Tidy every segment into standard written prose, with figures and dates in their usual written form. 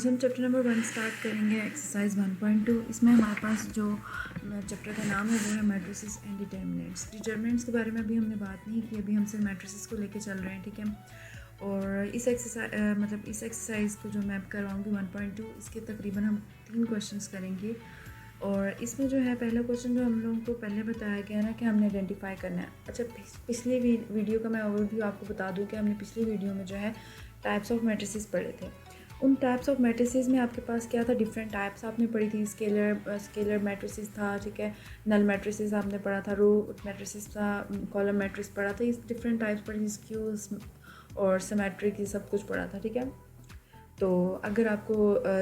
आज हम chapter number 1 start करेंगे, एक्सरसाइज 1.2। इसमें हमारे पास जो चैप्टर का नाम है वो है मैट्रिसेस एंड डिटर्मिनेंट्स। डिटर्मिनेंट्स के बारे में अभी हमने बात नहीं की, अभी हम सिर्फ मैट्रिसेस को लेके चल रहे हैं, ठीक है। और इस एक्सरसाइज को जो मैं करवाऊँगी 1.2, इसके तकरीबन हम 3 क्वेश्चंस करेंगे। और इसमें जो है पहला क्वेश्चन जो हम लोगों को पहले बताया गया ना कि हमने आइडेंटिफाई करना है। अच्छा, पिछली वीडियो का मैं ओवरव्यू आपको बता दूं कि हमने पिछली वीडियो में जो है टाइप्स ऑफ मैट्रिसेस पढ़े थे। उन टाइप्स ऑफ मैट्रिसेस में आपके पास क्या था, डिफरेंट टाइप्स आपने पढ़ी थी। स्केलर मैट्रिसेस था, ठीक है, नल मैट्रिसेस आपने पढ़ा था, रो मैट्रिसेस था, कॉलम मैट्रिक्स पढ़ा था। इस डिफरेंट टाइप्स पढ़ी थी, स्क्यूज और सिमेट्रिक, ये सब कुछ पढ़ा था, ठीक है। तो अगर आपको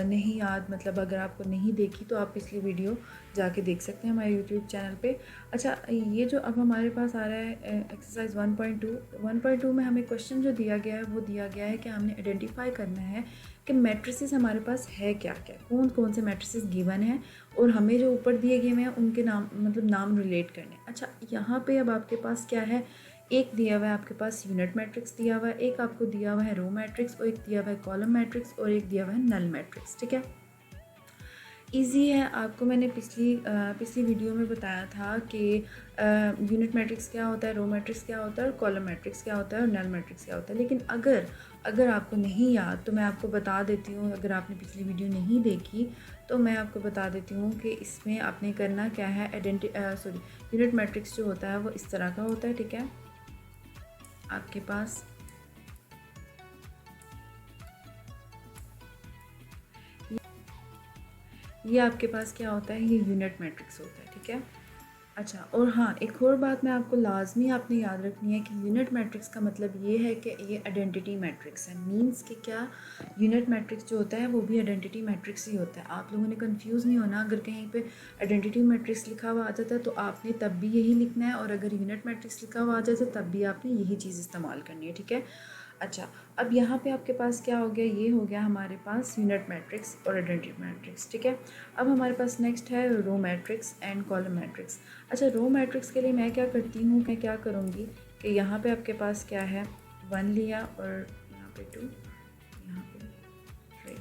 नहीं याद, मतलब अगर आपको नहीं देखी तो आप पिछली वीडियो जाके देख सकते हैं हमारे यूट्यूब चैनल पे। अच्छा, ये जो अब हमारे पास आ रहा है एक्सरसाइज 1.2 में हमें क्वेश्चन जो दिया गया है वो दिया गया है कि हमने आइडेंटिफाई करना है कि मैट्रिसेस हमारे पास है क्या क्या, कौन कौन से मैट्रिसेस गिवन हैं और हमें जो ऊपर दिए गए हैं उनके नाम, मतलब नाम रिलेट करने। अच्छा, यहाँ पे अब आपके पास क्या है, एक दिया हुआ है आपके पास यूनिट मैट्रिक्स दिया हुआ है, एक आपको दिया हुआ है रो मैट्रिक्स, और एक दिया हुआ है कॉलम मैट्रिक्स, और एक दिया हुआ है नल मैट्रिक्स, ठीक है। इजी है, आपको मैंने पिछली वीडियो में बताया था कि यूनिट मैट्रिक्स क्या होता है, रो मैट्रिक्स क्या होता है, और कॉलम मैट्रिक्स क्या होता है, और नल मैट्रिक्स क्या होता है। लेकिन अगर आपको नहीं याद तो मैं आपको बता देती हूँ, अगर आपने पिछली वीडियो नहीं देखी तो मैं आपको बता देती हूँ कि इसमें आपने करना क्या है। यूनिट मैट्रिक्स जो होता है वो इस तरह का होता है, ठीक है। आपके पास ये आपके पास क्या होता है, ये यूनिट मैट्रिक्स होता है, ठीक है। अच्छा, और हाँ, एक और बात मैं आपको लाजमी आपने याद रखनी है कि यूनिट मैट्रिक्स का मतलब ये है कि ये आइडेंटिटी मैट्रिक्स है। मींस कि क्या, यूनिट मैट्रिक्स जो होता है वो भी आइडेंटिटी मैट्रिक्स ही होता है। आप लोगों ने कंफ्यूज नहीं होना, अगर कहीं पे आइडेंटिटी मैट्रिक्स लिखा हुआ आ जाता है तो आपने तब भी यही लिखना है, और अगर यूनिट मैट्रिक्स लिखा हुआ आ जाता है तब भी आपने यही चीज़ इस्तेमाल करनी है, ठीक है। अच्छा, अब यहाँ पे आपके पास क्या हो गया, ये हो गया हमारे पास यूनिट मैट्रिक्स और आइडेंटिटी मैट्रिक्स, ठीक है। अब हमारे पास नेक्स्ट है row matrix and column matrix. अच्छा, रो मैट्रिक्स के लिए मैं क्या करती हूँ, मैं क्या करूँगी कि यहाँ पे आपके पास क्या है, 1 लिया, और यहाँ पे 2, यहाँ पे 3,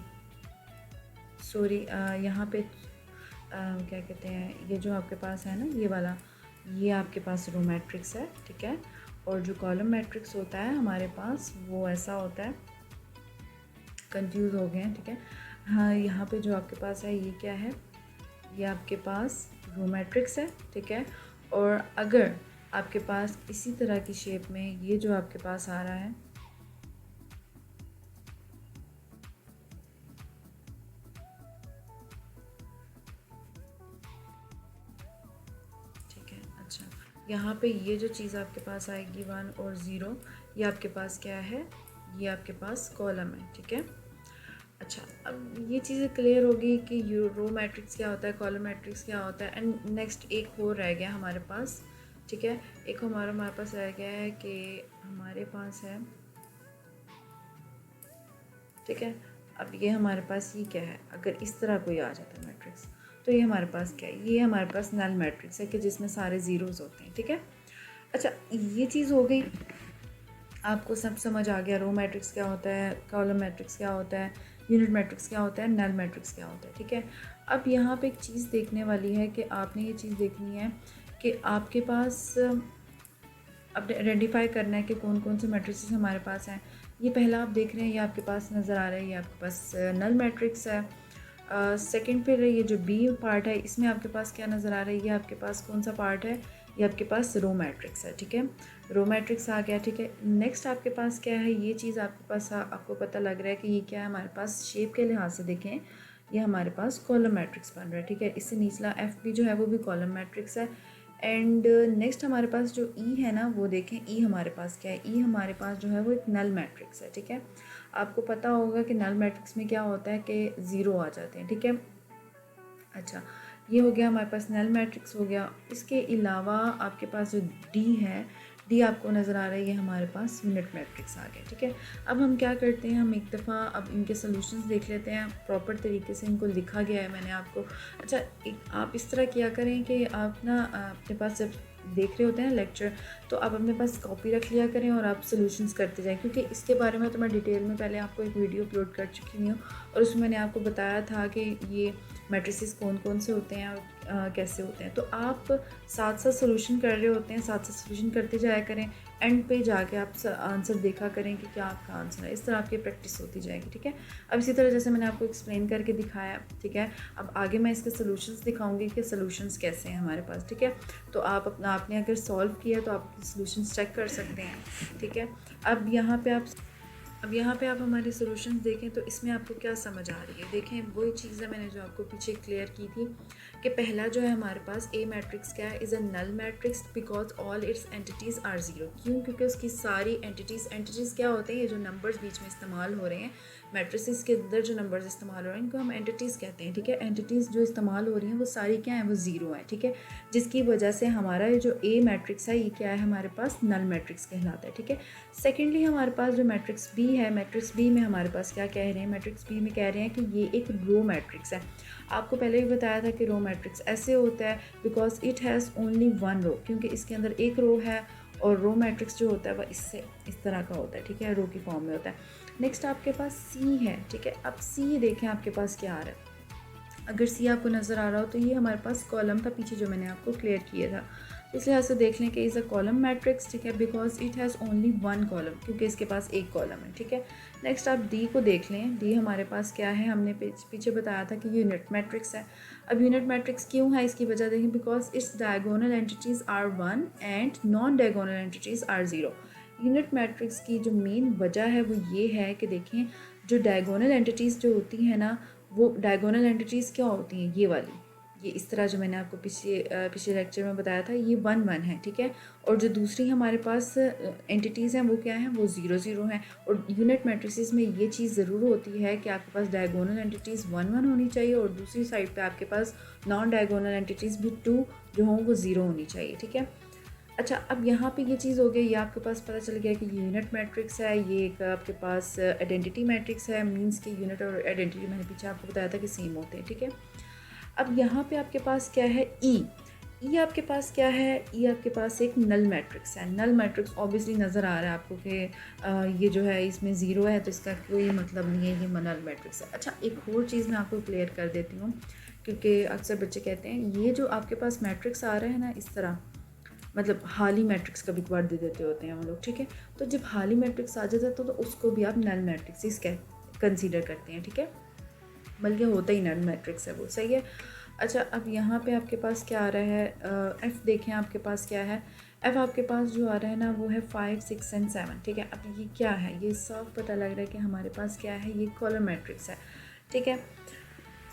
सॉरी यहाँ पे क्या कहते हैं, ये जो आपके पास है ना, ये वाला, ये आपके पास रो मैट्रिक्स है, ठीक है। और जो कॉलम मैट्रिक्स होता है हमारे पास वो ऐसा होता है, कंफ्यूज हो गए हैं, ठीक है। हाँ, यहाँ पे जो आपके पास है ये क्या है, ये आपके पास रो मैट्रिक्स है, ठीक है। और अगर आपके पास इसी तरह की शेप में ये जो आपके पास आ रहा है, ठीक है। अच्छा, यहाँ पे ये जो चीज़ आपके पास आएगी 1 और 0, ये आपके पास क्या है, ये आपके पास कॉलम है, ठीक है। अच्छा, अब ये चीज़ें क्लियर होगी कि रो मैट्रिक्स क्या होता है, कॉलम मैट्रिक्स क्या होता है। एंड नेक्स्ट एक और रह गया हमारे पास, ठीक है। एक हमारे पास रह गया है कि हमारे पास है, ठीक है। अब ये हमारे पास ये क्या है, अगर इस तरह कोई आ जाता है मैट्रिक्स तो ये हमारे पास क्या है, ये हमारे पास नल मैट्रिक्स है कि जिसमें सारे ज़ीरोज़ होते हैं, ठीक है। अच्छा, ये चीज़ हो गई, आपको सब समझ आ गया, रो मैट्रिक्स क्या होता है, कॉलम मैट्रिक्स क्या होता है, यूनिट मैट्रिक्स क्या होता है, नल मैट्रिक्स क्या होता है, ठीक है। अब यहाँ पे एक चीज़ देखने वाली है कि आपने ये चीज़ देखनी है कि आपके पास अब आइडेंटिफाई करना है कि कौन कौन से मैट्रिक्स हमारे पास हैं। ये पहला आप देख रहे हैं, ये आपके पास नज़र आ रहा है, ये आपके पास नल मैट्रिक्स है। सेकंड फिर ये जो बी पार्ट है, इसमें आपके पास क्या नज़र आ रहा है, ये आपके पास कौन सा पार्ट है, ये आपके पास रो मैट्रिक्स है, ठीक है। रो मैट्रिक्स आ गया, ठीक है। नेक्स्ट आपके पास क्या है, ये चीज़ आपके पास आपको पता लग रहा है कि ये क्या है, हमारे पास शेप के लिहाज से देखें ये हमारे पास कॉलम मैट्रिक्स बन रहा है, ठीक है। इससे निचला एफ भी जो है वो भी कॉलम मैट्रिक्स है। एंड नेक्स्ट हमारे पास जो ई है ना, वो देखें, ई हमारे पास क्या है, ई हमारे पास जो है वो एक नल मैट्रिक्स है, ठीक है। आपको पता होगा कि नल मैट्रिक्स में क्या होता है कि 0 आ जाते हैं, ठीक है। अच्छा, ये हो गया हमारे पास नल मैट्रिक्स हो गया। इसके अलावा आपके पास जो डी है, डी आपको नज़र आ रहा है, ये हमारे पास यूनिट मैट्रिक्स आ गया, ठीक है। अब हम क्या करते हैं, हम एक दफ़ा अब इनके सॉल्यूशंस देख लेते हैं, प्रॉपर तरीके से इनको लिखा गया है मैंने आपको। अच्छा, आप इस तरह किया करें कि आप ना अपने पास जब देख रहे होते हैं लेक्चर, तो आप अपने पास कॉपी रख लिया करें और आप सोल्यूशंस करते जाएं, क्योंकि इसके बारे में तो मैं डिटेल में पहले आपको एक वीडियो अपलोड कर चुकी हूँ और उसमें मैंने आपको बताया था कि ये मैट्रिसेस कौन कौन से होते हैं और कैसे होते हैं। तो आप साथ साथ सोल्यूशन कर रहे होते हैं, साथ साथ सोल्यूशन करते जाया करें, एंड पे जाके आप आंसर देखा करें कि क्या आपका आंसर है। इस तरह आपकी प्रैक्टिस होती जाएगी, ठीक है। अब इसी तरह जैसे मैंने आपको एक्सप्लेन करके दिखाया, ठीक है, अब आगे मैं इसके सोल्यूशंस दिखाऊंगी कि सोल्यूशंस कैसे हैं हमारे पास, ठीक है। तो आपने अगर सॉल्व किया तो आप सोल्यूशंस चेक कर सकते हैं, ठीक है। अब यहाँ पे आप हमारे सॉल्यूशंस देखें तो इसमें आपको क्या समझ आ रही है। देखें, वही चीज़ है मैंने जो आपको पीछे क्लियर की थी कि पहला जो है हमारे पास ए मैट्रिक्स क्या है, is a null matrix because all its entities are zero. क्यों? क्योंकि उसकी सारी एंटिटीज़ क्या होते हैं, ये जो नंबर्स बीच में इस्तेमाल हो रहे हैं मैट्रिसेस के अंदर, जो नंबर्स इस्तेमाल हो रहे हैं इनको हम एंटिटीज़ कहते हैं, ठीक है। एंटिटीज़ जो इस्तेमाल हो रही हैं वो सारी क्या हैं, वो ज़ीरो है, ठीक है। जिसकी वजह से हमारा ये जो ए मैट्रिक्स है ये क्या है, हमारे पास नल मैट्रिक्स कहलाता है, ठीक है। सेकेंडली हमारे पास जो मैट्रिक्स बी है, मैट्रिक्स बी में हमारे पास क्या कह रहे हैं, मैट्रिक्स बी में कह रहे हैं कि ये एक रो मैट्रिक्स है। आपको पहले भी बताया था कि रो मैट्रिक्स ऐसे होता है because it has only one row, क्योंकि इसके अंदर एक रो है और रो मैट्रिक्स जो होता है वह इससे इस तरह का होता है, ठीक है, रो की फॉर्म में होता है। नेक्स्ट आपके पास सी है, ठीक है। अब सी देखें आपके पास क्या आ रहा है। अगर सी आपको नज़र आ रहा हो तो ये हमारे पास कॉलम था पीछे जो मैंने आपको क्लियर किया था, इसलिए ऐसे देख लें कि इज़ अ कॉलम मैट्रिक्स, ठीक है, because it has only one column, क्योंकि इसके पास एक कॉलम है, ठीक है। नेक्स्ट आप डी को देख लें। डी हमारे पास क्या है, हमने पीछे बताया था कि यूनिट मैट्रिक्स है। अब यूनिट मैट्रिक्स क्यों है, इसकी वजह देखें, because its diagonal entities are one and non diagonal entities are zero. Unit matrix की जो मेन वजह है वो ये है कि देखें, जो डायगोनल एंटिटीज़ जो होती हैं ना, वो डायगोनल एंटिटीज़ क्या होती हैं, ये वाली, ये इस तरह जो मैंने आपको पिछले लेक्चर में बताया था, ये वन वन है, ठीक है। और जो दूसरी हमारे पास एंटिटीज़ हैं वो क्या हैं, वो ज़ीरो ज़ीरो हैं। और यूनिट मैट्रिसेस में ये चीज़ ज़रूर होती है कि आपके पास डायगोनल एंटिटीज़ वन वन होनी चाहिए और दूसरी साइड पे आपके पास नॉन डायगोनल एंटिटीज़ भी टू जो हों वो ज़ीरो होनी चाहिए, ठीक है। अच्छा, अब यहाँ पे ये चीज़ हो गई, ये आपके पास पता चल गया कि ये यूनिट मैट्रिक्स है, ये एक आपके पास आइडेंटिटी मैट्रिक्स है। मींस कि यूनिट और आइडेंटिटी मैंने पीछे आपको बताया था कि सेम होते हैं, ठीक है। अब यहाँ पे आपके पास क्या है, ई आपके पास क्या है, ई आपके पास एक नल मैट्रिक्स है। नल मैट्रिक्स ऑब्वियसली नज़र आ रहा है आपको कि ये जो है इसमें ज़ीरो है, तो इसका कोई मतलब नहीं है, ये नल मैट्रिक्स है। अच्छा, एक और चीज़ मैं आपको क्लियर कर देती हूँ, क्योंकि अक्सर बच्चे कहते हैं ये जो आपके पास मैट्रिक्स आ रहा है ना इस तरह, मतलब हाली मैट्रिक्स कभी कभार दे देते होते हैं हम लोग, ठीक है। तो जब हाली मैट्रिक्स आ जाता है तो उसको भी आप नल मैट्रिक्स कंसीडर करते हैं, ठीक है, बल्कि होता ही नल मैट्रिक्स है वो, सही है। अच्छा, अब यहाँ पे आपके पास क्या आ रहा है, एफ़ देखें आपके पास क्या है। एफ़ आपके पास जो आ रहा है ना वो है 5, 6 एंड 7, ठीक है। अब ये क्या है, ये साफ पता लग रहा है कि हमारे पास क्या है, ये कॉलम मैट्रिक्स है, ठीक है।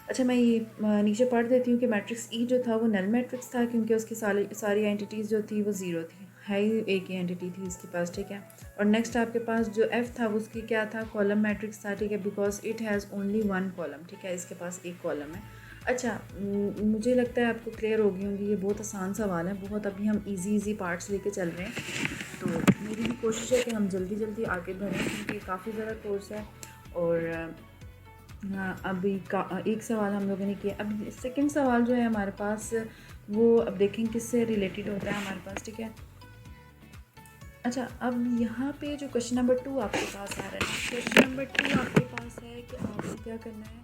अच्छा, मैं ये नीचे पढ़ देती हूँ कि मैट्रिक्स ई जो था वो नल मैट्रिक्स था, क्योंकि उसकी सारी एंटिटीज़ जो थी वो ज़ीरो थी, है ही एक ही एंटिटी थी इसके पास, ठीक है। और नेक्स्ट आपके पास जो एफ़ था उसकी क्या था, कॉलम मैट्रिक्स था, ठीक है, because it has only one column, ठीक है, इसके पास एक कॉलम है। अच्छा, मुझे लगता है आपको क्लियर होगी होंगी, ये बहुत आसान सवाल है, बहुत अभी हम इजी पार्ट्स लेके चल रहे हैं, तो मेरी भी कोशिश है कि हम जल्दी आगे बढ़ें, क्योंकि काफ़ी ज़्यादा कोर्स है। और हाँ, अभी एक सवाल हम लोगों ने किया। अब सेकंड सवाल जो है हमारे पास वो अब देखें किससे रिलेटेड होता है हमारे पास, ठीक है। अच्छा, अब यहाँ पे जो क्वेश्चन नंबर 2 आपके पास आ रहा है, क्वेश्चन नंबर 2 आपके पास है कि आपको क्या करना है,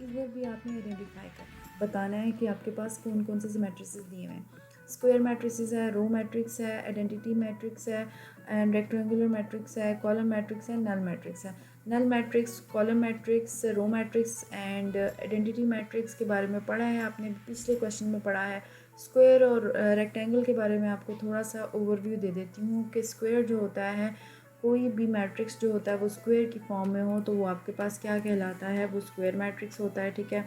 इधर भी आपने आइडेंटिफाई करना है, बताना है कि आपके पास कौन कौन से मैट्रिसेस दिए हुए हैं। स्क्वायर मैट्रिसेस है, रो मैट्रिक्स है, आइडेंटिटी मैट्रिक्स है, एंड रेक्टेंगुलर मैट्रिक्स है, कॉलम मैट्रिक्स है, नल मैट्रिक्स है। Null matrix, column matrix, row matrix and identity matrix के बारे में पढ़ा है आपने, पिछले क्वेश्चन में पढ़ा है। स्क्वायर और रेक्टेंगल के बारे में आपको थोड़ा सा ओवरव्यू दे देती हूँ कि स्क्वायर जो होता है, कोई भी मैट्रिक्स जो होता है वो स्क्वायर की फॉर्म में हो तो वो आपके पास क्या कहलाता है, वो स्क्वायर मैट्रिक्स होता है, ठीक है।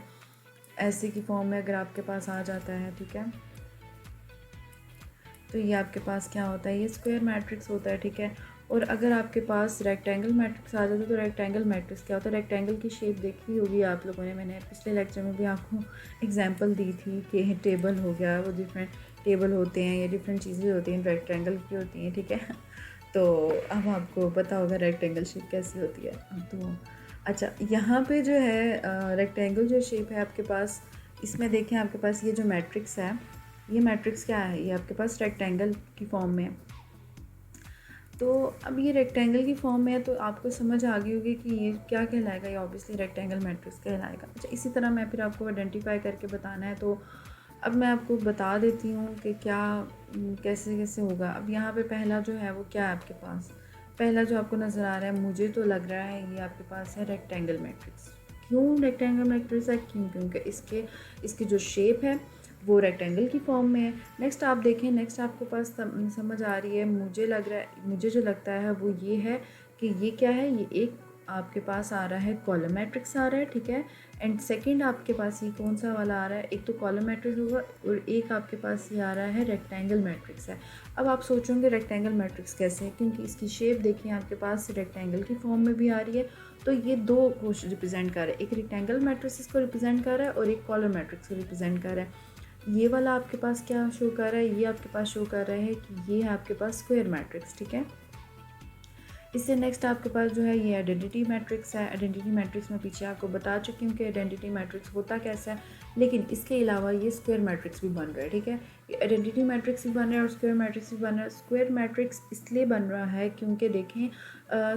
ऐसे की फॉर्म में अगर आपके पास आ जाता है, ठीक है, तो ये आपके पास क्या होता है, ये स्क्वायर मैट्रिक्स होता है, ठीक है। और अगर आपके पास रेक्टेंगल मैट्रिक्स आ जाता है तो रेक्टेंगल मैट्रिक्स क्या होता है, रेक्टेंगल की शेप देखी होगी आप लोगों ने, मैंने पिछले लेक्चर में भी आपको एग्जांपल दी थी कि टेबल हो गया, वो डिफरेंट टेबल होते हैं, ये डिफरेंट चीज़ें होती हैं रेक्टेंगल की होती हैं, ठीक है। तो अब आपको पता होगा रेक्टेंगल शेप कैसी होती है। तो अच्छा, यहाँ पे जो है रेक्टेंगल जो शेप है आपके पास, इसमें देखें आपके पास ये जो मैट्रिक्स है, ये मैट्रिक्स क्या है, ये आपके पास रेक्टेंगल की फॉर्म में है। तो अब ये रेक्टेंगल की फॉर्म में है तो आपको समझ आ गई होगी कि ये क्या कहलाएगा, ये ऑब्वियसली रेक्टेंगल मैट्रिक्स कहलाएगा। अच्छा, इसी तरह मैं फिर आपको आइडेंटिफाई करके बताना है, तो अब मैं आपको बता देती हूँ कि क्या कैसे कैसे होगा। अब यहाँ पे पहला जो है वो क्या है आपके पास, पहला जो आपको नज़र आ रहा है, मुझे तो लग रहा है ये आपके पास है रेक्टेंगल मैट्रिक्स। क्यों रेक्टेंगल मैट्रिक्स है, क्योंकि इसकी जो शेप है वो रेक्टेंगल की फॉर्म में है। नेक्स्ट आप देखें, नेक्स्ट आपके पास समझ आ रही है, मुझे लग रहा है, मुझे जो लगता है वो ये है कि ये क्या है, ये एक आपके पास आ रहा है कॉलम मैट्रिक्स आ रहा है, ठीक है। एंड सेकंड आपके पास ये कौन सा वाला आ रहा है, एक तो कॉलम मैट्रिक्स होगा और एक आपके पास ये आ रहा है रेक्टेंगल मैट्रिक्स है। अब आप सोचोगे रेक्टेंगल मैट्रिक्स कैसे है, क्योंकि इसकी शेप देखिए आपके पास रेक्टेंगल की फॉर्म में भी आ रही है। तो ये दो को रिप्रेजेंट कर रहा है, एक रेक्टेंगल मैट्रिक्स को रिप्रेजेंट कर रहा है और एक कॉलम मैट्रिक्स को रिप्रेजेंट कर रहा है। ये वाला आपके पास क्या शो कर रहा है, ये आपके पास शो कर रहा है कि ये है आपके पास स्क्वायर मैट्रिक्स, ठीक है। इससे नेक्स्ट आपके पास जो है ये आइडेंटिटी मैट्रिक्स है। आइडेंटिटी मैट्रिक्स में पीछे आपको बता चुकी हूँ कि आइडेंटिटी मैट्रिक्स होता कैसा है, लेकिन इसके अलावा ये स्क्वायर मैट्रिक्स भी बन रहा है, ठीक है। ये आइडेंटिटी मैट्रिक्स भी बन रहा है और स्क्वायर मैट्रिक्स भी बन रहा है। स्क्वायर मैट्रिक्स इसलिए बन रहा है क्योंकि देखें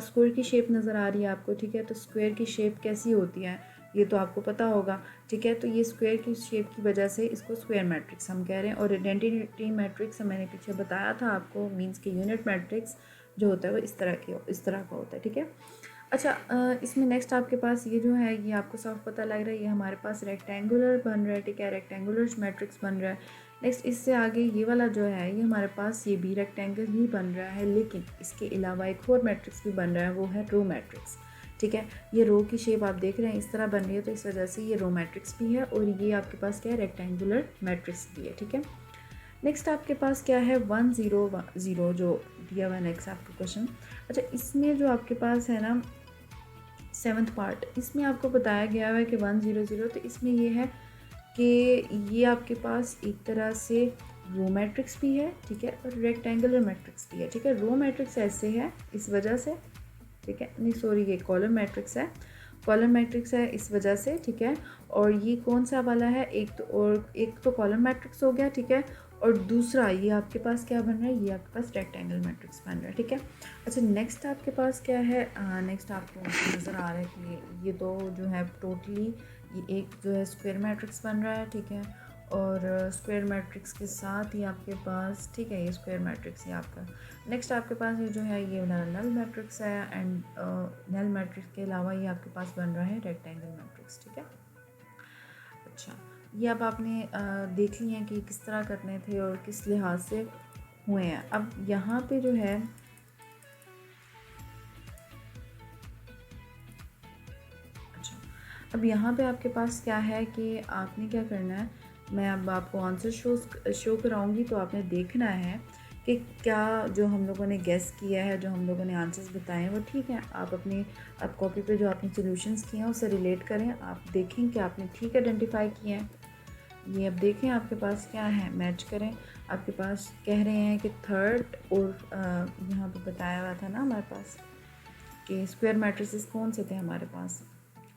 स्क्वायर की शेप नज़र आ रही है आपको, ठीक है। तो स्क्वायर की शेप कैसी होती है ये तो आपको पता होगा, ठीक है। तो ये स्क्वायर की शेप की वजह से इसको स्क्वायर मैट्रिक्स हम कह रहे हैं। और आइडेंटिटी मैट्रिक्स मैंने पीछे बताया था आपको, मींस के यूनिट मैट्रिक्स जो होता है वो इस तरह का होता है, ठीक है। अच्छा, इसमें नेक्स्ट आपके पास ये जो है ये आपको साफ पता लग रहा है, ये हमारे पास रेक्टेंगुलर बन रहा है, ठीक है, रेक्टेंगुलर मैट्रिक्स बन रहा है। नेक्स्ट इससे आगे ये वाला जो है ये हमारे पास ये भी रेक्टेंगल ही बन रहा है, लेकिन इसके अलावा एक और मैट्रिक्स भी बन रहा है, वो है रो मैट्रिक्स, ठीक है। ये रो की शेप आप देख रहे हैं इस तरह बन रही है, तो इस वजह से ये रो मैट्रिक्स भी है और ये आपके पास क्या है, रेक्टेंगुलर मैट्रिक्स भी है, ठीक है। नेक्स्ट आपके पास क्या है 1 0 0 जो दिया हुआ है नेक्स्ट आपका क्वेश्चन। अच्छा, इसमें जो आपके पास है ना 7th पार्ट, इसमें आपको बताया गया है कि 1 0 0, तो इसमें ये है कि ये आपके पास एक तरह से रो मैट्रिक्स भी है, ठीक है, और रेक्टेंगुलर मैट्रिक्स भी है, ठीक है। रो मैट्रिक्स ऐसे है इस वजह से, ठीक है, नहीं सॉरी ये कॉलम मैट्रिक्स है, कॉलम मैट्रिक्स है इस वजह से, ठीक है। और ये कौन सा वाला है, एक तो कॉलम मैट्रिक्स हो गया, ठीक है, और दूसरा ये आपके पास क्या बन रहा है, ये आपके पास रेक्टेंगल मैट्रिक्स बन रहा है, ठीक है। अच्छा, नेक्स्ट आपके पास क्या है, नेक्स्ट आपको नज़र आ रहा है कि ये दो जो है टोटली ये एक जो है स्क्वायर मैट्रिक्स बन रहा है, ठीक है, और स्क्वायर मैट्रिक्स के साथ ही आपके पास, ठीक है, ये स्क्वायर मैट्रिक्स है आपका। नेक्स्ट आपके पास ये जो है ये नल मैट्रिक्स है एंड नल मैट्रिक्स के अलावा ये आपके पास बन रहा है रेक्टेंगल मैट्रिक्स, ठीक है। अच्छा, ये अब आपने देख लिए हैं कि किस तरह करने थे और किस लिहाज से हुए हैं। अब यहाँ पे जो है अच्छा, अब यहाँ पे आपके पास क्या है कि आपने क्या करना है, मैं अब आपको आंसर शो कराऊंगी, तो आपने देखना है कि क्या जो हम लोगों ने गेस किया है, जो हम लोगों ने आंसर्स बताए हैं वो ठीक है। आप कॉपी पे जो आपने सॉल्यूशंस किए हैं उससे रिलेट करें, आप देखें कि आपने ठीक आइडेंटिफाई किए हैं। ये अब देखें आपके पास क्या है, मैच करें। आपके पास कह रहे हैं कि थर्ड, और यहाँ पे बताया हुआ था ना हमारे पास कि स्क्वायर मैट्रिसेस कौन से थे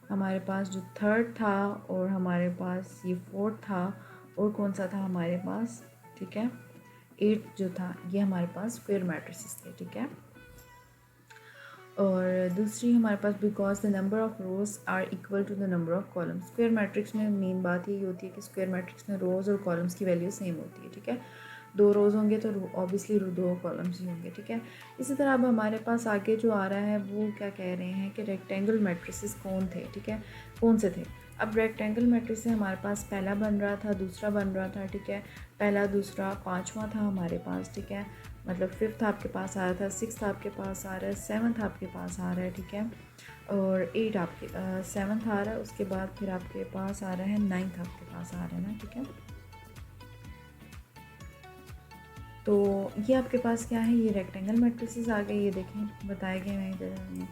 हमारे पास जो थर्ड था, और हमारे पास ये फोर्थ था, और कौन सा था हमारे पास, ठीक है, 8 जो था, ये हमारे पास स्क्वायर मैट्रिसेस थे, ठीक है। और दूसरी हमारे पास because the number of rows are equal to the number of columns. Square matrix में मेन बात यही होती है कि स्क्वायर मैट्रिक्स में रोज़ और कॉलम्स की वैल्यू सेम होती है, ठीक है। 2 रोज़ होंगे तो ऑब्वियसली 2 कॉलम्स ही होंगे, ठीक है। इसी तरह अब हमारे पास आगे जो आ रहा है वो क्या कह रहे हैं कि रेक्टेंगल मैट्रिसेस कौन थे, ठीक है, कौन से थे। अब रेक्टेंगल मैट्रिक्स से हमारे पास पहला बन रहा था, दूसरा बन रहा था, ठीक है, पहला दूसरा पाँचवा था हमारे पास, ठीक है, मतलब 5th आपके पास आ रहा था, 6th आपके पास आ रहा है, 7th आपके पास आ रहा है, ठीक है, और 8 आपके 7th आ रहा है, उसके बाद फिर आपके पास आ रहा है 9th आपके पास आ रहा है ना, ठीक है। तो ये आपके पास क्या है, ये रेक्टेंगल मैट्रिसेस आ गए, ये देखें बताए गए हैं इधर।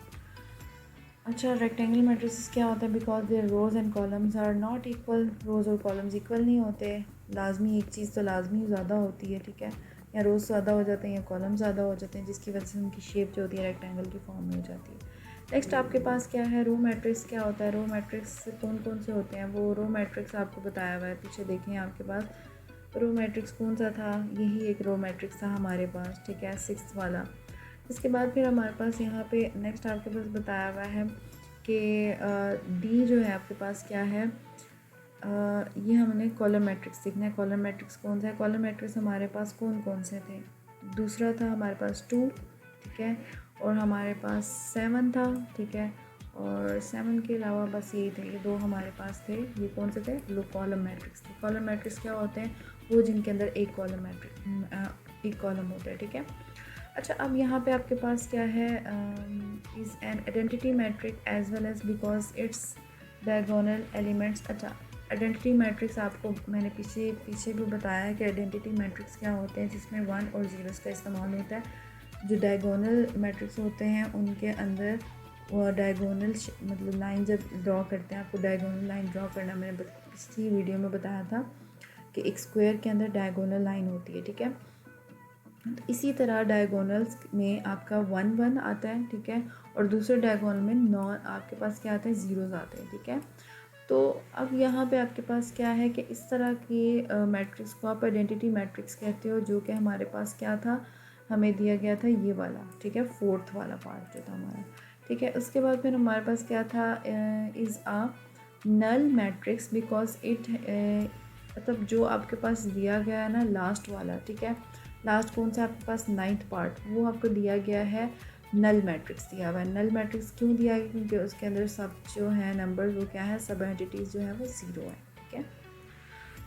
अच्छा, रेक्टेंगल मैट्रिसेस क्या होता है, because there rows and columns are not equal, rows और कॉलम्स इक्वल नहीं होते, लाजमी एक चीज़ तो लाजमी ज़्यादा होती है, ठीक है, या रोज़ ज़्यादा हो जाते हैं या कॉलम ज़्यादा हो जाते हैं, जिसकी वजह से उनकी शेप जो होती है रेक्टेंगल की फॉर्म में हो जाती है। नेक्स्ट आपके पास क्या है, रो मैट्रिक्स क्या होता है। रो मैट्रिक्स कौन कौन से होते हैं, वो रो मैट्रिक्स आपको बताया हुआ है, पीछे देखें आपके पास रो मैट्रिक्स कौन सा था, यही एक रो मैट्रिक्स था हमारे पास, ठीक है, 6 वाला। इसके बाद फिर हमारे पास यहाँ पे नेक्स्ट आपके पास बताया हुआ है कि डी जो है आपके पास क्या है, ये हमने कॉलम मैट्रिक्स देखना है। कॉलम मैट्रिक्स कौन सा है, कॉलम मैट्रिक्स हमारे पास कौन कौन से थे, दूसरा था हमारे पास 2, ठीक है, और हमारे पास 7 था, ठीक है, और 7 के अलावा बस यही थे, ये 2 हमारे पास थे। ये कौन से थे, लो कॉलम मैट्रिक्स थे। कॉलम मैट्रिक्स क्या होते हैं, वो जिनके अंदर एक कॉलम एक कॉलम होता है, ठीक है। अच्छा, अब यहाँ पे आपके पास क्या है, is an identity matrix as well as because its diagonal elements. अच्छा, आइडेंटिटी मैट्रिक्स आपको मैंने पीछे भी बताया है कि आइडेंटिटी मैट्रिक्स क्या होते हैं, जिसमें 1 और 0 का इस्तेमाल होता है। जो डायगोनल मैट्रिक्स होते हैं उनके अंदर वो डायगोनल मतलब लाइन जब ड्रॉ करते हैं, आपको डायगोनल लाइन ड्रॉ करना मैंने पिछली वीडियो में बताया था कि एक स्क्वायर के अंदर डायगोनल लाइन होती है, ठीक है। तो इसी तरह डायगोनल्स में आपका 1 1 आता है, ठीक है, और दूसरे डायगोनल में 9 आपके पास क्या आता है, ज़ीरोज़ आते हैं, ठीक है। तो अब यहाँ पे आपके पास क्या है कि इस तरह की मैट्रिक्स को आप आइडेंटिटी मैट्रिक्स कहते हो, जो कि हमारे पास क्या था, हमें दिया गया था ये वाला, ठीक है, 4th वाला पार्ट जो था हमारा, ठीक है। उसके बाद फिर हमारे पास क्या था, is a null matrix because it, मतलब जो आपके पास दिया गया है ना लास्ट वाला, ठीक है, लास्ट कौन सा आपके पास 9th पार्ट, वो आपको दिया गया है नल मैट्रिक्स दिया हुआ है। नल मैट्रिक्स क्यों दिया गया, क्योंकि उसके अंदर सब जो है नंबर वो क्या है, सब एंटिटीज़ जो है वो 0 है, ठीक है।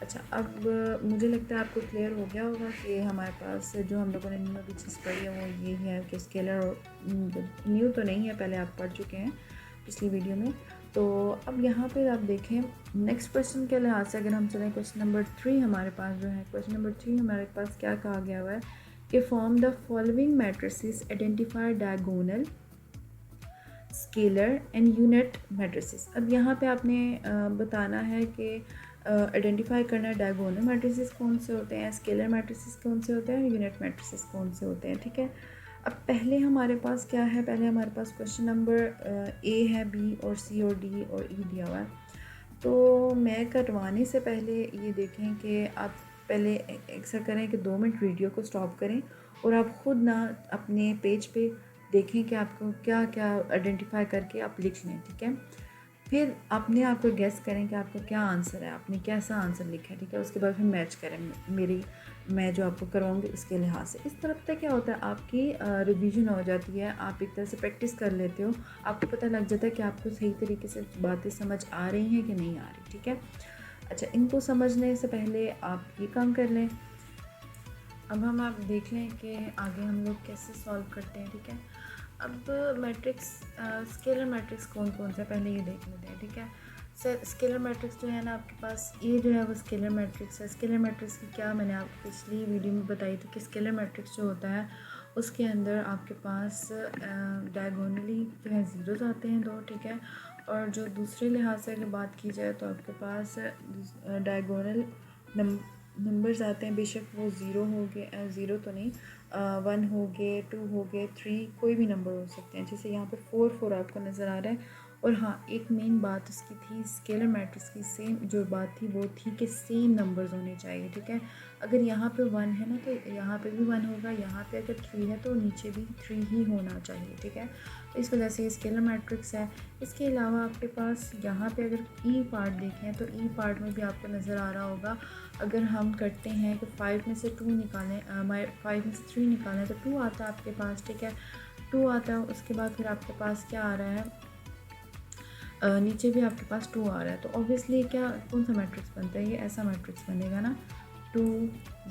अच्छा, अब मुझे लगता है आपको क्लियर हो गया होगा कि हमारे पास जो हम लोगों ने न्यू अभी चीज़ पढ़ी है वो ये है कि स्केलर, और न्यू तो नहीं है, पहले आप पढ़ चुके हैं पिछली वीडियो में। तो अब यहाँ पे आप देखें नेक्स्ट क्वेश्चन के लिहाज से अगर हम चलें, क्वेश्चन नंबर 3 हमारे पास जो है, क्वेश्चन नंबर 3 हमारे पास क्या कहा गया हुआ है कि form the following matrices identify diagonal, scalar and unit matrices. अब यहाँ पे आपने बताना है कि आइडेंटिफाई करना है डायगोनल मैट्रिसेस कौन से होते हैं, स्केलर मैट्रिसेस कौन से होते हैं, यूनिट मैट्रिसेस कौन से होते हैं, ठीक है। अब पहले हमारे पास क्या है, पहले हमारे पास क्वेश्चन नंबर ए है, बी और सी और डी और ई दिया हुआ है। तो मैं करवाने से पहले ये देखें कि आप पहले ऐसा करें कि 2 मिनट वीडियो को स्टॉप करें और आप ख़ुद ना अपने पेज पे देखें कि आपको क्या क्या आइडेंटिफाई करके आप लिख लें, ठीक है। फिर अपने आप को गैस करें कि आपका क्या आंसर है, आपने कैसा आंसर लिखा है, ठीक है। उसके बाद फिर मैच करें मैं जो आपको करवाऊँगी उसके लिहाज से। इस तरह पता क्या होता है, आपकी रिवीजन हो जाती है, आप एक तरह से प्रैक्टिस कर लेते हो, आपको पता लग जाता है कि आपको सही तरीके से बातें समझ आ रही हैं कि नहीं आ रही, ठीक है। अच्छा, इनको समझने से पहले आप ये काम कर लें। अब हम आप देख लें कि आगे हम लोग कैसे सॉल्व करते हैं, ठीक है। अब मैट्रिक्स, स्केलर मैट्रिक्स कौन कौन सा पहले ये देख लेते हैं, ठीक है। सर, स्केलर मैट्रिक्स जो है ना आपके पास, ये जो है वो स्केलर मैट्रिक्स है। स्केलर मैट्रिक्स की क्या मैंने आपको पिछली वीडियो में बताई थी कि स्केलर मैट्रिक्स जो होता है उसके अंदर आपके पास डायगोनली जो है ज़ीरोज़ आते हैं 2, ठीक है, और जो दूसरे लिहाज से अगर बात की जाए तो आपके पास डायगोनल नंबर्स आते हैं, बेशक वो 0 हो गए, 0 तो नहीं, 1 हो गए, 2 हो गए, 3, कोई भी नंबर हो सकते हैं। जैसे यहाँ पे 4 4 आपको नज़र आ रहा है। और हाँ, एक मेन बात उसकी थी स्केलर मैट्रिक्स की, सेम जो बात थी वो थी कि सेम नंबर्स होने चाहिए, ठीक है। अगर यहाँ पे 1 है ना तो यहाँ पे भी 1 होगा, यहाँ पे अगर 3 है तो नीचे भी 3 ही होना चाहिए, ठीक है। तो इस वजह से ये स्केलर मैट्रिक्स है। इसके अलावा आपके पास यहाँ पे अगर ई पार्ट देखें तो ई पार्ट में भी आपको नज़र आ रहा होगा, अगर हम करते हैं कि 5 में से 2 निकालें, 5 में से 3 निकालें तो 2 आता है आपके पास, ठीक है, 2 आता है। उसके बाद फिर आपके पास क्या आ रहा है, नीचे भी आपके पास 2 आ रहा है। तो ऑब्वियसली क्या कौन सा मैट्रिक्स बनता है, ये ऐसा मैट्रिक्स बनेगा ना, 2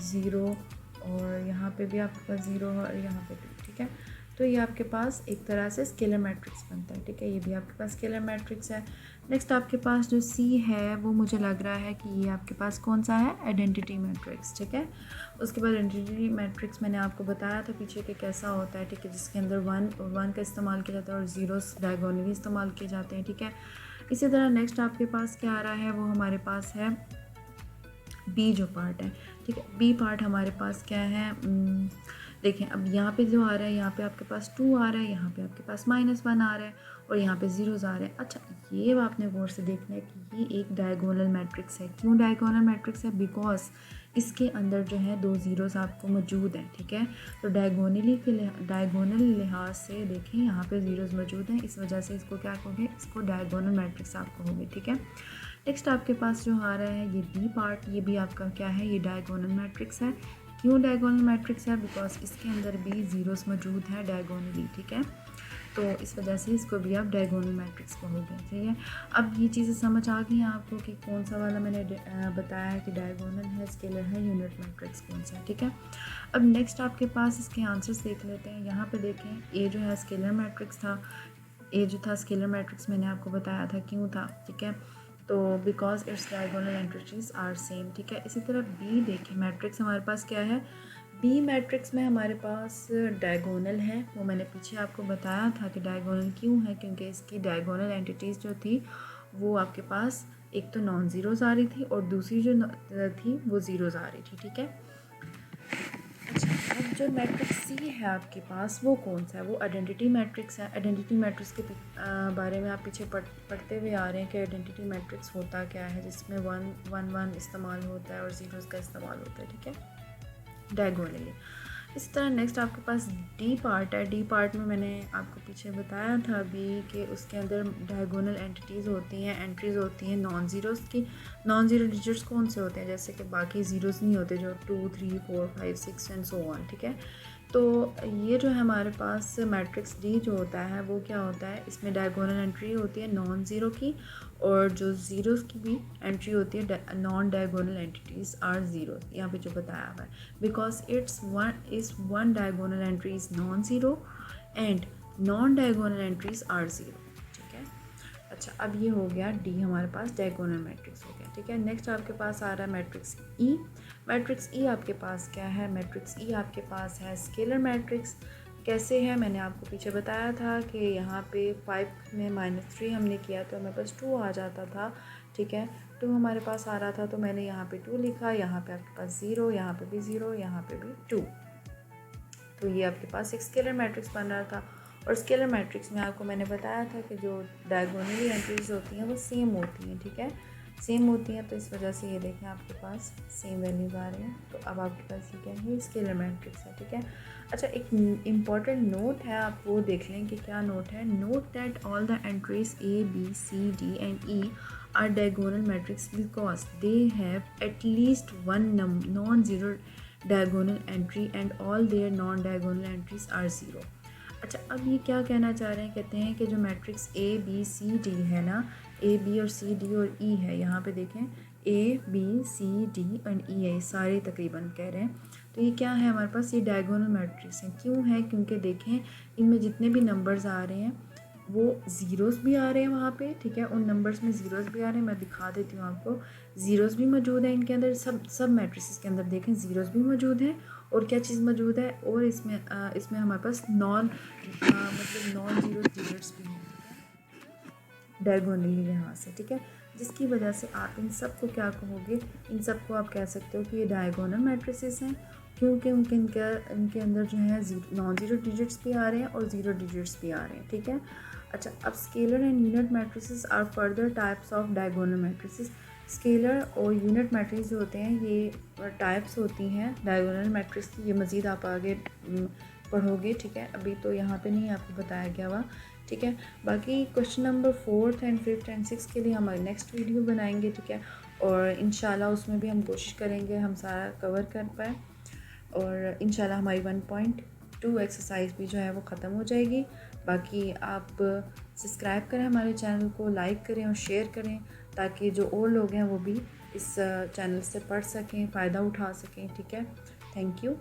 0, और यहाँ पे भी आपके पास 0 और यहाँ पे 2, ठीक है। तो ये आपके पास एक तरह से स्केलर मैट्रिक्स बनता है, ठीक है, ये भी आपके पास स्केलर मैट्रिक्स है। नेक्स्ट आपके पास जो सी है वो मुझे लग रहा है कि ये आपके पास कौन सा है, आइडेंटिटी मैट्रिक्स, ठीक है। उसके बाद आइडेंटिटी मैट्रिक्स मैंने आपको बताया था पीछे कि कैसा होता है, ठीक है, जिसके अंदर 1 का इस्तेमाल किया जाता है और 0 डायगोनली इस्तेमाल किए जाते हैं, ठीक है। इसी तरह नेक्स्ट आपके पास क्या आ रहा है, वो हमारे पास है बी जो पार्ट है, ठीक है। बी पार्ट हमारे पास क्या है, देखें अब यहाँ पे जो आ रहा है, यहाँ पे आपके पास 2 आ रहा है, यहाँ पे आपके पास -1 आ रहा है और यहाँ पे ज़ीरोज़ आ रहे हैं। अच्छा, ये आपने गौर से देखना है कि ये एक डायगोनल मैट्रिक्स है। क्यों डायगोनल मैट्रिक्स है, बिकॉज इसके अंदर जो है 2 ज़ीरोज़ आपको मौजूद हैं, ठीक है। तो डायगोनल लिहाज से देखें यहाँ पे ज़ीरोज़ मौजूद हैं, इस वजह से इसको क्या कहोगे, इसको डायगोनल मैट्रिक्स आप कहोगे, ठीक है। नेक्स्ट आपके पास जो आ रहा है ये डी पार्ट, ये भी आपका क्या है, ये डायगोनल मैट्रिक्स है। क्यों डायगोनल मैट्रिक्स है, बिकॉज इसके अंदर भी ज़ीरोज़ मौजूद हैं डायगोनली, ठीक है। तो इस वजह से इसको भी आप डायगोनल मैट्रिक्स कहोगे, ठीक है। अब ये चीज़ें समझ आ गई हैं आपको कि कौन सा वाला मैंने बताया है कि डायगोनल है, स्केलर है, यूनिट मैट्रिक्स कौन सा है, ठीक है। अब नेक्स्ट आपके पास इसके आंसर्स देख लेते हैं। यहाँ पे देखें, ए जो है स्केलर मैट्रिक्स था, ए जो था स्केलर मैट्रिक्स मैंने आपको बताया था क्यों था, ठीक है। तो because its diagonal entries are same, ठीक है। इसी तरह बी देखें, मैट्रिक्स हमारे पास क्या है, बी मैट्रिक्स में हमारे पास डायगोनल है। वो मैंने पीछे आपको बताया था कि डायगोनल क्यों है, क्योंकि इसकी डायगोनल एंटिटीज़ जो थी वो आपके पास एक तो नॉन ज़ीरोज़ आ रही थी और दूसरी जो थी वो ज़ीरोज़ आ रही थी, ठीक है। अच्छा, अब जो मैट्रिक्स सी है आपके पास वो कौन सा है, वो आइडेंटिटी मैट्रिक्स है। आइडेंटिटी मैट्रिक्स के बारे में आप पीछे पढ़ते हुए आ रहे हैं कि आइडेंटिटी मैट्रिक्स होता क्या है, जिसमें 1 इस्तेमाल होता है और ज़ीरोज़ का इस्तेमाल होता है, ठीक है, डायगोनली। इसी तरह नेक्स्ट आपके पास डी पार्ट है। डी पार्ट में मैंने आपको पीछे बताया था अभी कि उसके अंदर डायगोनल एंटिटीज़ होती हैं, एंट्रीज़ होती हैं नॉन ज़ीरोज़ की। नॉन ज़ीरो डिजिट्स कौन से होते हैं, जैसे कि बाकी ज़ीरोज़ नहीं होते, जो 2 3 4 5 6 एंड सो ऑन, ठीक है। तो ये जो है हमारे पास मैट्रिक्स डी जो होता है वो क्या होता है, इसमें डायगोनल एंट्री होती है नॉन ज़ीरो की, और जो ज़ीरोज़ की भी एंट्री होती है non diagonal entities are zero, यहाँ पे जो बताया हुआ है, because one diagonal entry is non zero and non diagonal entries are zero, ठीक है। अच्छा, अब ये हो गया डी हमारे पास डायगोनल मैट्रिक्स हो गया, ठीक है। नेक्स्ट आपके पास आ रहा है मैट्रिक्स ई। मैट्रिक्स ई आपके पास क्या है, मैट्रिक्स ई आपके पास है स्केलर मैट्रिक्स। कैसे है, मैंने आपको पीछे बताया था कि यहाँ पे 5 में -3 हमने किया तो हमें बस 2 आ जाता था, ठीक है। 2 हमारे पास आ रहा था तो मैंने यहाँ पे 2 लिखा, यहाँ पे आपके पास 0, यहाँ पे भी 0, यहाँ पे भी 2। तो ये आपके पास एक स्केलर मैट्रिक्स बन रहा था। और स्केलर मैट्रिक्स में आपको मैंने बताया था कि जो डायगोनली एंट्रीज होती हैं वो सेम होती हैं, ठीक है, सेम होती हैं। तो इस वजह से ये देखें आपके पास सेम वैल्यूज आ रही हैं। तो अब आपके पास ये क्या है, स्केलर मैट्रिक्स है, ठीक है। अच्छा, एक इम्पॉर्टेंट नोट है, आप वो देख लें कि क्या नोट है। Note that all the entries A B C D and E are diagonal matrix because they have at least one non zero diagonal entry and all their non diagonal entries are zero. अच्छा, अब ये क्या कहना चाह रहे हैं, कहते हैं कि जो matrix A B C D है ना, ए बी और सी डी और ई है, यहाँ पे देखें A B C D and E है, सारे तकरीबन कह रहे हैं। तो ये क्या है हमारे पास, ये डायगोनल मैट्रिक्स हैं। क्यों है, क्योंकि देखें इनमें जितने भी नंबर्स आ रहे हैं वो ज़ीरोज़ भी आ रहे हैं वहाँ पे, ठीक है, उन नंबर्स में ज़ीरोज़ भी आ रहे हैं। मैं दिखा देती हूँ आपको, ज़ीरोज़ भी मौजूद है इनके अंदर, सब मैट्रिक्स के अंदर देखें ज़ीरोज़ भी मौजूद हैं। और क्या चीज़ मौजूद है, और इसमें हमारे पास मतलब नॉन ज़ीरो डिजिट्स भी हैं डायगोनली लिहाज से, ठीक है। जिसकी वजह से आप इन सब को क्या कहोगे, इन सब को आप कह सकते हो कि ये डायगोनल मैट्रिसेस हैं, क्योंकि इनके अंदर जो है नॉन ज़ीरो डिजिट्स भी आ रहे हैं और ज़ीरो डिजिट्स भी आ रहे हैं, ठीक है। अच्छा, अब scalar and unit matrices are further types of diagonal matrices. Scalar और यूनिट मैट्रिक्स जो होते हैं ये टाइप्स होती हैं डायगोनल मैट्रिक्स की। ये मज़ीद आप आगे पढ़ोगे, ठीक है, अभी तो यहाँ पे नहीं आपको बताया गया हुआ, ठीक है। बाकी question number 4th and 5th and 6th के लिए हम नेक्स्ट वीडियो बनाएंगे, ठीक है। और इंशाल्लाह उसमें भी हम कोशिश करेंगे हम सारा कवर कर पाए, और इंशाल्लाह हमारी 1.2 एक्सरसाइज भी जो है वो ख़त्म हो जाएगी। बाकी आप सब्सक्राइब करें हमारे चैनल को, लाइक करें और शेयर करें, ताकि जो और लोग हैं वो भी इस चैनल से पढ़ सकें, फ़ायदा उठा सकें, ठीक है। Thank you.